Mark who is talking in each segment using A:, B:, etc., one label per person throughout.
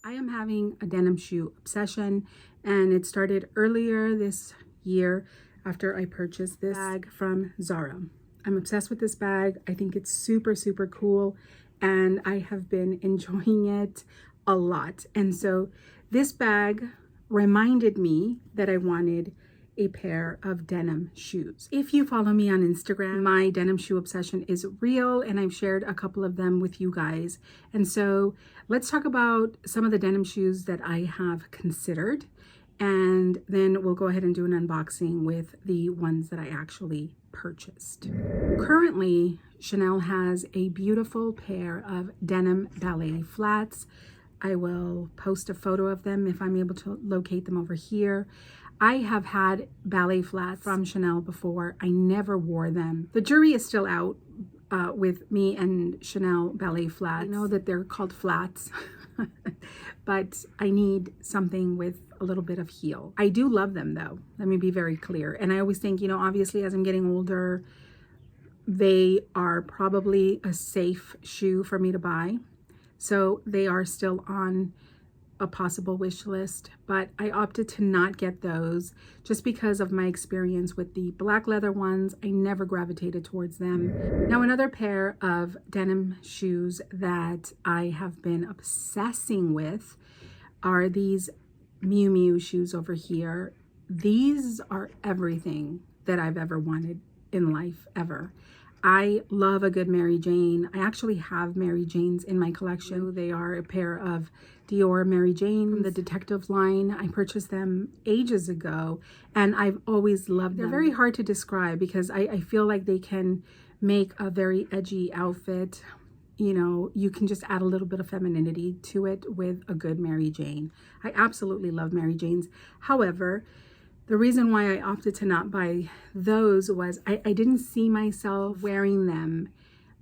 A: I am having a denim shoe obsession, and it started earlier this year after I purchased this bag from Zara. I'm obsessed with this bag. I think it's super, super cool, and I have been enjoying it a lot. And so this bag reminded me that I wanted a pair of denim shoes. If you follow me on Instagram, my denim shoe obsession is real, and I've shared a couple of them with you guys. And so let's talk about some of the denim shoes that I have considered, and then we'll go ahead and do an unboxing with the ones that I actually purchased. Currently, Chanel has a beautiful pair of denim ballet flats. I will post a photo of them if I'm able to locate them over here. I have had ballet flats from Chanel before. I never wore them. The jury is still out with me and Chanel ballet flats. I know that they're called flats, but I need something with a little bit of heel. I do love them though. Let me be very clear. And I always think, obviously as I'm getting older, they are probably a safe shoe for me to buy. So they are still on a possible wish list, but I opted to not get those just because of my experience with the black leather ones. I never gravitated towards them. Now, another pair of denim shoes that I have been obsessing with are these Miu Miu shoes over here. These are everything that I've ever wanted in life, ever. I love a good Mary Jane. I actually have Mary Janes in my collection. They are a pair of Dior Mary Jane from the Detective line. I purchased them ages ago, and I've always loved them. They're very hard to describe because I feel like they can make a very edgy outfit. You can just add a little bit of femininity to it with a good Mary Jane. I absolutely love Mary Janes. However, the reason why I opted to not buy those was I didn't see myself wearing them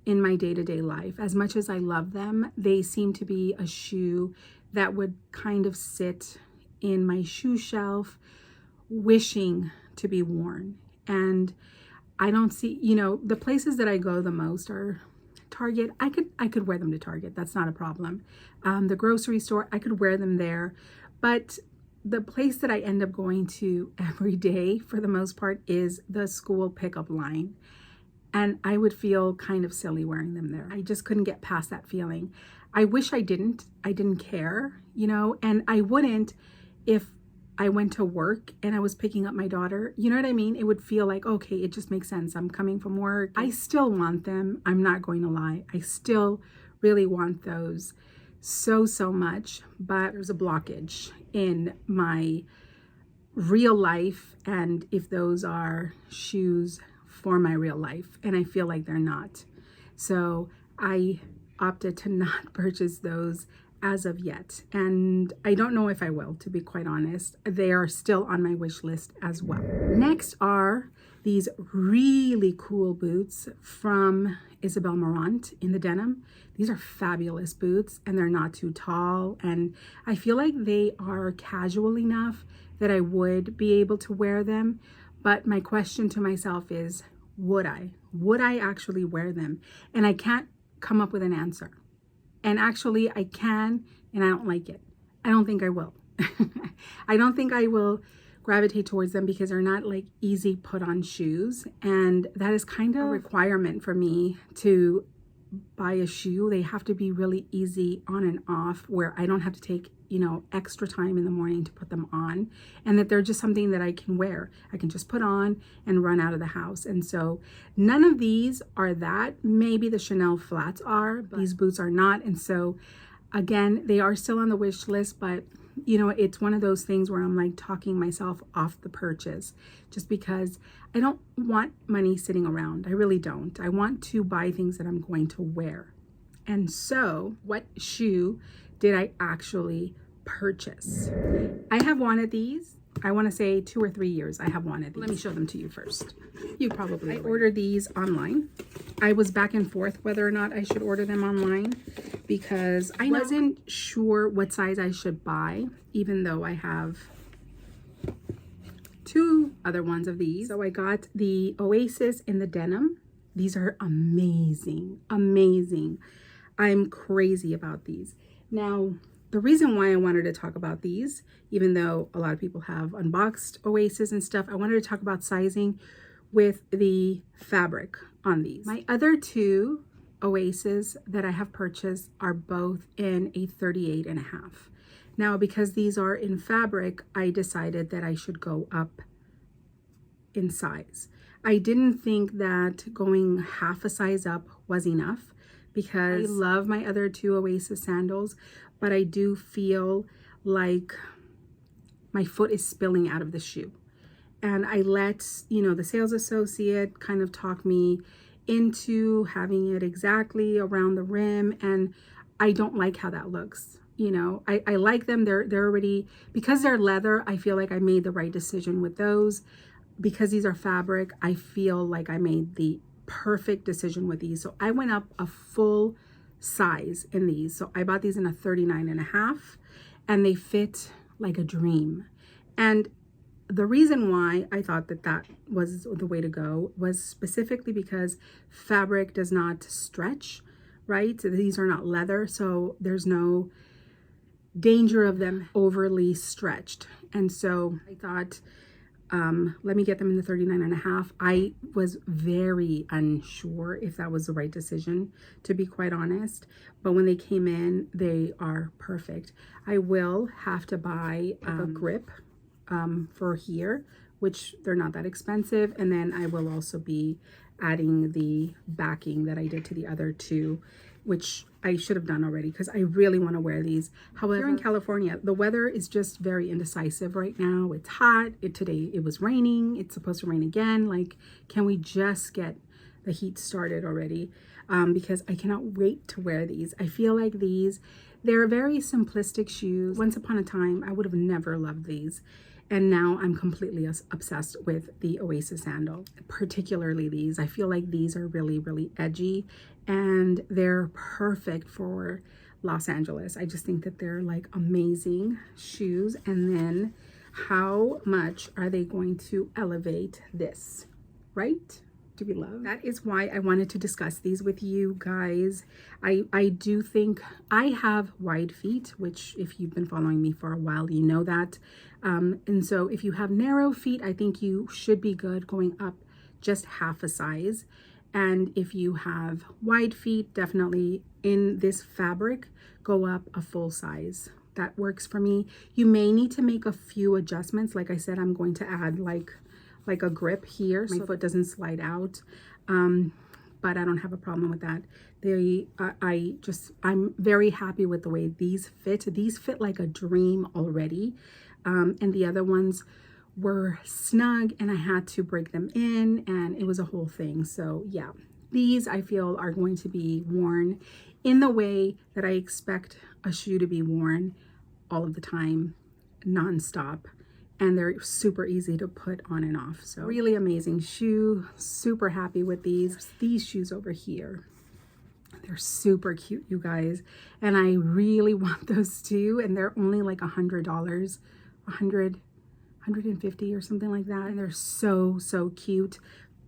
A: in my day-to-day life. As much as I love them, they seem to be a shoe that would kind of sit in my shoe shelf wishing to be worn. And I don't see, the places that I go the most are Target. I could wear them to Target. That's not a problem. The grocery store, I could wear them there. But the place that I end up going to every day for the most part is the school pickup line. And I would feel kind of silly wearing them there. I just couldn't get past that feeling. I wish I didn't care, and I wouldn't if I went to work and I was picking up my daughter. You know what I mean? It would feel like, okay, it just makes sense. I'm coming from work. I still want them. I'm not going to lie. I still really want those so much, but there's a blockage in my real life, and if those are shoes for my real life, and I feel like they're not. So I opted to not purchase those as of yet, and I don't know if I will, to be quite honest. They are still on my wish list as well. Next are these really cool boots from Isabel Marant in the denim. These are fabulous boots, and they're not too tall, and I feel like they are casual enough that I would be able to wear them. But my question to myself is, would I actually wear them? And I can't come up with an answer. And actually I can, and I don't like it. I don't think I will. I don't think I will gravitate towards them because they're not like easy put on shoes, and that is kind of a requirement for me to buy a shoe. They have to be really easy on and off, where I don't have to take extra time in the morning to put them on, and that they're just something that I can wear. I can just put on and run out of the house. And so none of these are that. Maybe the Chanel flats are, but these boots are not. And so again, they are still on the wish list, but it's one of those things where I'm like talking myself off the purchase just because I don't want money sitting around. I really don't. I want to buy things that I'm going to wear. And so what shoe did I actually purchase? I have wanted these. I want to say 2 or 3 years I have wanted these. Let me show them to you first. You probably ordered these online. I was back and forth whether or not I should order them online because I wasn't sure what size I should buy, even though I have 2 other ones of these. So I got the Oasis in the denim. These are amazing, amazing. I'm crazy about these. Now, the reason why I wanted to talk about these, even though a lot of people have unboxed Oasis and stuff, I wanted to talk about sizing with the fabric on these. My other two Oasis that I have purchased are both in a 38.5. Now, because these are in fabric, I decided that I should go up in size. I didn't think that going half a size up was enough because I love my other two Oasis sandals, but I do feel like my foot is spilling out of the shoe. And I let, you know, the sales associate kind of talk me into having it exactly around the rim, and I don't like how that looks. You know, I like them. They're already, because they're leather, I feel like I made the right decision with those. Because these are fabric, I feel like I made the perfect decision with these. So I went up a full size in these. So I bought these in a 39.5, and they fit like a dream. And the reason why I thought that that was the way to go was specifically because fabric does not stretch, right? So these are not leather, so there's no danger of them overly stretched. And so I thought, let me get them in the 39.5. I was very unsure if that was the right decision, to be quite honest. But when they came in, they are perfect. I will have to buy a grip for here, which they're not that expensive. And then I will also be adding the backing that I did to the other two, which I should have done already because I really want to wear these. However, here in California, the weather is just very indecisive right now. It's hot. Today it was raining. It's supposed to rain again. Like, can we just get the heat started already? Because I cannot wait to wear these. I feel like they're very simplistic shoes. Once upon a time, I would have never loved these. And now I'm completely obsessed with the Oasis sandal, particularly these. I feel like these are really, really edgy, and they're perfect for Los Angeles. I just think that they're like amazing shoes. And then how much are they going to elevate this, right? To be loved. That is why I wanted to discuss these with you guys. I do think I have wide feet, which if you've been following me for a while, you know that. And so if you have narrow feet, I think you should be good going up just half a size. And if you have wide feet, definitely in this fabric, go up a full size. That works for me. You may need to make a few adjustments. Like I said, I'm going to add like a grip here so my foot doesn't slide out, but I don't have a problem with that. I'm very happy with the way these fit like a dream already, and the other ones were snug and I had to break them in, and it was a whole thing. So yeah, these I feel are going to be worn in the way that I expect a shoe to be worn all of the time, non-stop. And they're super easy to put on and off. So really amazing shoe. Super happy with these. There's these shoes over here. They're super cute, you guys. And I really want those too. And they're only like $100, $150 or something like that. And they're so, so cute.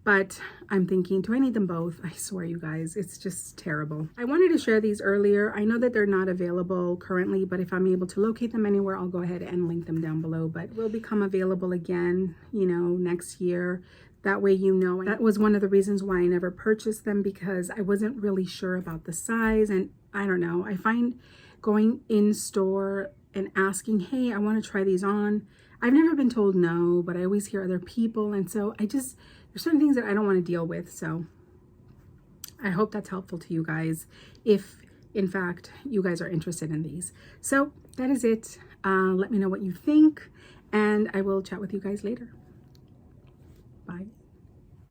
A: But I'm thinking, do I need them both? I swear, you guys, it's just terrible. I wanted to share these earlier. I know that they're not available currently, but if I'm able to locate them anywhere, I'll go ahead and link them down below. But will become available again, you know, next year. That way, you know, that was one of the reasons why I never purchased them, because I wasn't really sure about the size. And I don't know, I find going in store and asking, hey, I want to try these on. I've never been told no, but I always hear other people. And so there's certain things that I don't want to deal with. So I hope that's helpful to you guys if in fact you guys are interested in these. So that is it. Let me know what you think, and I will chat with you guys later. Bye.